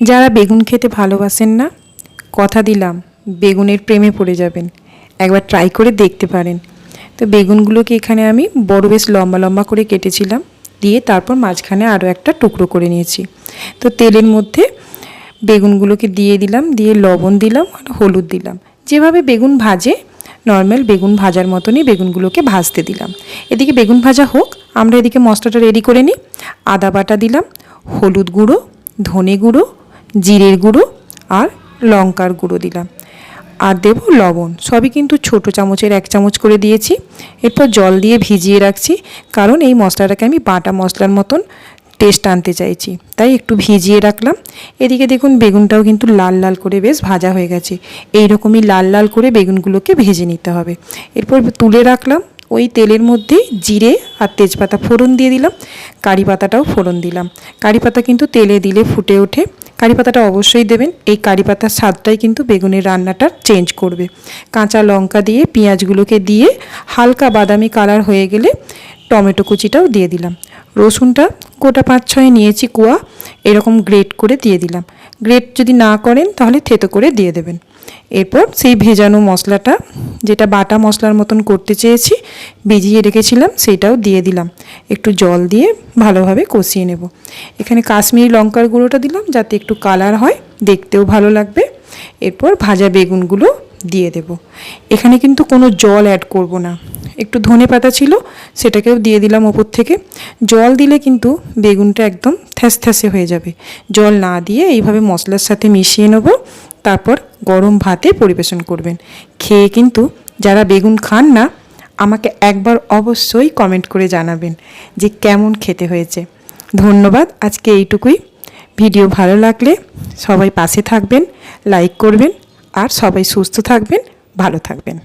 যারা বেগুন খেতে ভালোবাসেন না, কথা দিলাম বেগুনের প্রেমে পড়ে যাবেন। একবার ট্রাই করে দেখতে পারেন। তো বেগুনগুলোকে এখানে আমি বড় বেশ লম্বা লম্বা করে কেটেছিলাম, দিয়ে তারপর মাঝখানে আরও একটা টুকরো করে নিয়েছি। তো তেলের মধ্যে বেগুনগুলোকে দিয়ে দিলাম, দিয়ে লবণ দিলাম আর হলুদ দিলাম। যেভাবে বেগুন ভাজে নর্মাল বেগুন ভাজার মতনই বেগুনগুলোকে ভাজতে দিলাম। এদিকে বেগুন ভাজা হোক, আমরা এদিকে মশলাটা রেডি করে নিই। আদা বাটা দিলাম, হলুদ গুঁড়ো, ধনে গুঁড়ো, জিরের গুঁড়ো আর লঙ্কার গুঁড়ো দিলাম, আর দেব লবণ। সবই কিন্তু ছোটো চামচের 1 চামচ করে দিয়েছি। এরপর জল দিয়ে ভিজিয়ে রাখছি, কারণ এই মশলাটাকে আমি বাটা মশলার মতন টেস্ট আনতে চাইছি, তাই একটু ভিজিয়ে রাখলাম। এদিকে দেখুন বেগুনটাও কিন্তু লাল লাল করে বেশ ভাজা হয়ে গেছে। এই রকমই লাল লাল করে বেগুনগুলোকে ভেজে নিতে হবে। এরপর তুলে রাখলাম। ওই তেলের মধ্যেই জিরে আর তেজপাতা ফোড়ন দিয়ে দিলাম, কারি পাতাটাও ফোড়ন দিলাম। কারি পাতা কিন্তু তেলে দিলে ফুটে ওঠে, কারি পাতাটা অবশ্যই দেবেন। এই কারি পাতার স্বাদটাই কিন্তু বেগুনের রান্নাটা চেঞ্জ করবে। কাঁচা লঙ্কা দিয়ে পেঁয়াজগুলোকে দিয়ে হালকা বাদামি কালার হয়ে গেলে টমেটো কুচিটাও দিয়ে দিলাম। রসুনটা গোটা 5-6 নিয়েছি কোয়া, এরকম গ্রেট করে দিয়ে দিলাম। গ্রেট যদি না করেন তাহলে থেতো করে দিয়ে দেবেন। এরপর সেই ভেজানো মশলাটা, যেটা বাটা মশলার মতন করতে চেয়েছি, ভিজিয়ে রেখেছিলাম, সেটাও দিয়ে দিলাম। একটু জল দিয়ে ভালোভাবে কষিয়ে নেব। এখানে কাশ্মীরি লঙ্কার গুঁড়োটা দিলাম যাতে একটু কালার হয়, দেখতেও ভালো লাগবে। এরপর ভাজা বেগুনগুলো দিয়ে দেব। এখানে কিন্তু কোনো জল অ্যাড করব না। একটু ধনে পাতা ছিল, সেটাকেও দিয়ে দিলাম ওপর থেকে। জল দিলে কিন্তু বেগুনটা একদম থ্যাসথ্যাসে হয়ে যাবে। জল না দিয়ে এইভাবে মশলার সাথে মিশিয়ে নেব, তারপর গরম ভাতে পরিবেশন করবেন। খেয়ে কিন্তু যারা বেগুন খান না, আমাকে একবার অবশ্যই কমেন্ট করে জানাবেন যে কেমন খেতে হয়েছে। ধন্যবাদ, আজকে এইটুকুই। ভিডিও ভালো লাগলে সবাই পাশে থাকবেন, লাইক করবেন, আর সবাই সুস্থ থাকবেন, ভালো থাকবেন।